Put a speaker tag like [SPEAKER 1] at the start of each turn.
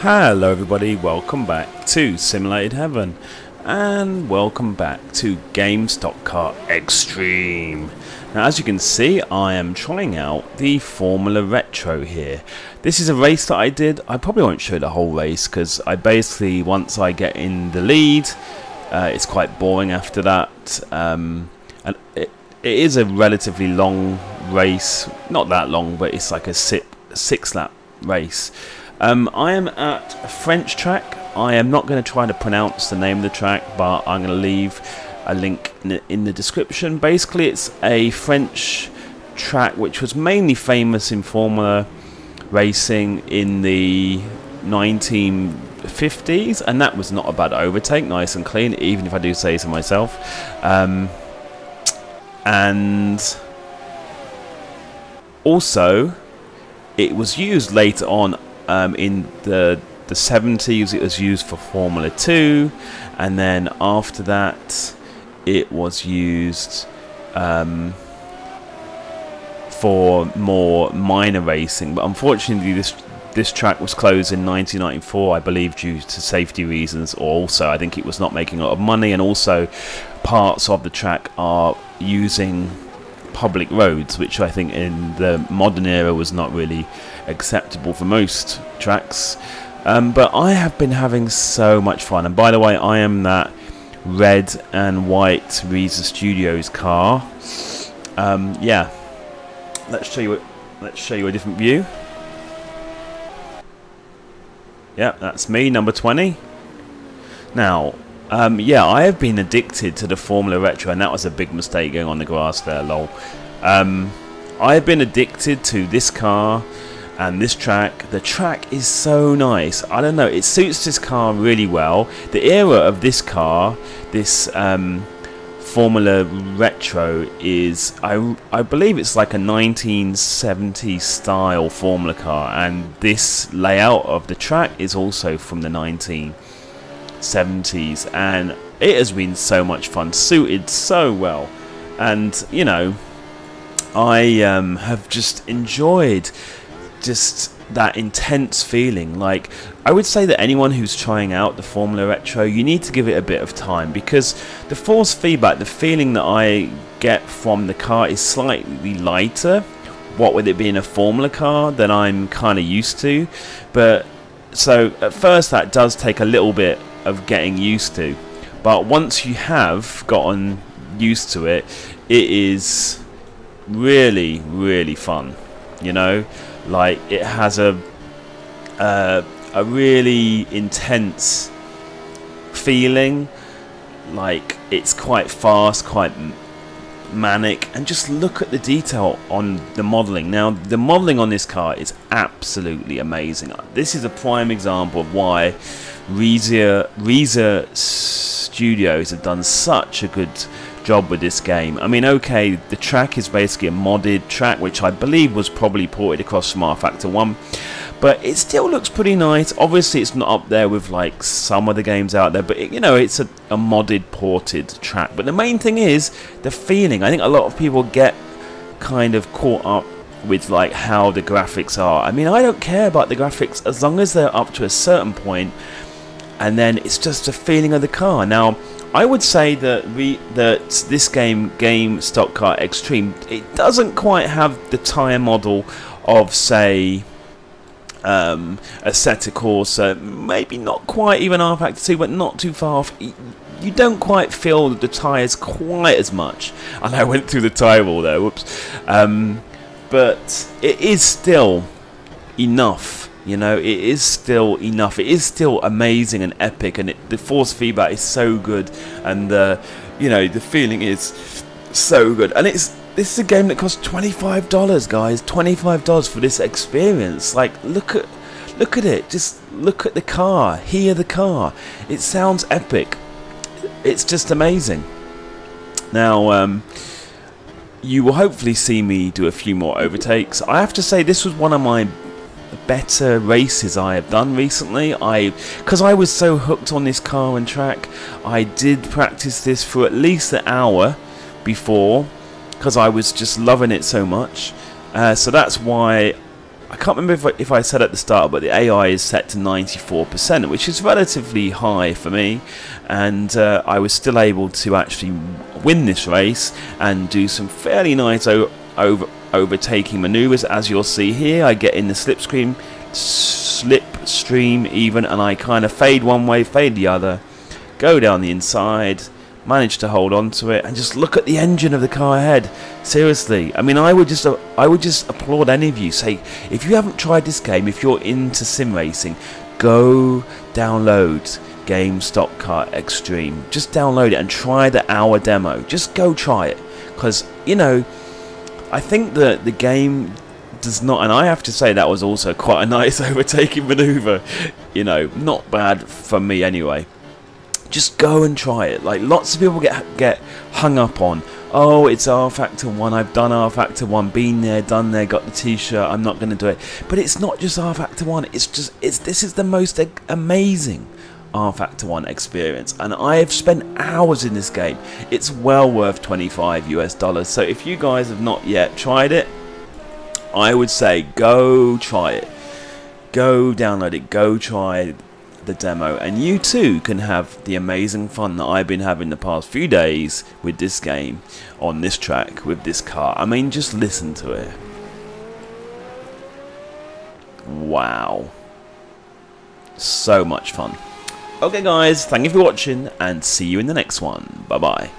[SPEAKER 1] Hello everybody, welcome back to Simulated Heaven and welcome back to Stock Car Extreme. Now as you can see, I am trying out the Formula Retro here. This is a race that I did. I probably won't show the whole race because I basically, once I get in the lead, it's quite boring after that. And it is a relatively long race, not that long, but it's like a six lap race. I am at a French track. I am not going to try to pronounce the name of the track, but I'm going to leave a link in the description. Basically, it's a French track which was mainly famous in Formula racing in the 1950s, and that was not a bad overtake, nice and clean, even if I do say so myself. And also, it was used later on. In the 70s it was used for Formula 2, and then after that it was used for more minor racing, but unfortunately this track was closed in 1994, I believe, due to safety reasons, or also I think it was not making a lot of money, and also parts of the track are using public roads, which I think in the modern era was not really acceptable for most tracks. But I have been having so much fun, and by the way, I am that red and white Reza Studios car. Yeah, let's show you a different view. Yeah, that's me, number 20. Now yeah, I have been addicted to the Formula Retro, and that was a big mistake going on the grass there, lol. I have been addicted to this car and this track. The track is so nice. I don't know, it suits this car really well. The era of this car, this Formula Retro, is, I believe it's like a 1970s style Formula car, and this layout of the track is also from the 1970s, and it has been so much fun, suited so well. And you know, I have just enjoyed just that intense feeling. Like, I would say that anyone who's trying out the Formula Retro, you need to give it a bit of time, because the force feedback, the feeling that I get from the car is slightly lighter, what with it being a Formula car, than I'm kind of used to. But so at first that does take a little bit of getting used to, but once you have gotten used to it, it is really, really fun. You know, like, it has a really intense feeling. Like, it's quite fast, quite manic, and just look at the detail on the modelling. Now, the modelling on this car is absolutely amazing. This is a prime example of why Reza Studios have done such a good job with this game. I mean, okay, the track is basically a modded track, which I believe was probably ported across from rFactor 1, but it still looks pretty nice. Obviously it's not up there with like some of the games out there, but you know, it's a modded, ported track. But the main thing is the feeling. I think a lot of people get kind of caught up with like how the graphics are. I mean, I don't care about the graphics as long as they're up to a certain point, and then it's just a feeling of the car. Now, I would say that this game Stock Car Extreme, it doesn't quite have the tyre model of, say, Assetto Corsa, maybe not quite even rFactor 2, but not too far off. You don't quite feel the tyres quite as much. And I went through the tyre wall there, whoops. But it is still enough. You know, it is still enough. It is still amazing and epic, and the force feedback is so good, and you know, the feeling is so good. And this is a game that costs $25, guys. $25 for this experience. Like, look at it. Just look at the car. Hear the car. It sounds epic. It's just amazing. Now, you will hopefully see me do a few more overtakes. I have to say, this was one of my better races I have done recently. Because I was so hooked on this car and track, I did practice this for at least an hour before, because I was just loving it so much. So that's why I can't remember if I said at the start, but the AI is set to 94%, which is relatively high for me, and I was still able to actually win this race and do some fairly nice overtaking maneuvers. As you'll see here, I get in the slipstream even, and I kind of fade one way, fade the other, go down the inside, manage to hold on to it, and just look at the engine of the car ahead. Seriously, I mean, I would just applaud any of you. Say, if you haven't tried this game, if you're into sim racing, go download GameStop Car Extreme. Just download it and try the hour demo. Just go try it, because you know, I think that the game does not, and I have to say that was also quite a nice overtaking maneuver. You know, not bad for me anyway. Just go and try it. Like, lots of people get hung up on, oh, it's rFactor 1, I've done rFactor 1, been there, done there, got the t-shirt, I'm not going to do it. But it's not just rFactor 1, this is the most amazing rFactor 1 experience, and I have spent hours in this game. It's well worth $25 US. So if you guys have not yet tried it, I would say go try it. Go download it, go try the demo, and you too can have the amazing fun that I've been having the past few days with this game, on this track, with this car. I mean, just listen to it. Wow. So much fun. Okay guys, thank you for watching, and see you in the next one. Bye bye.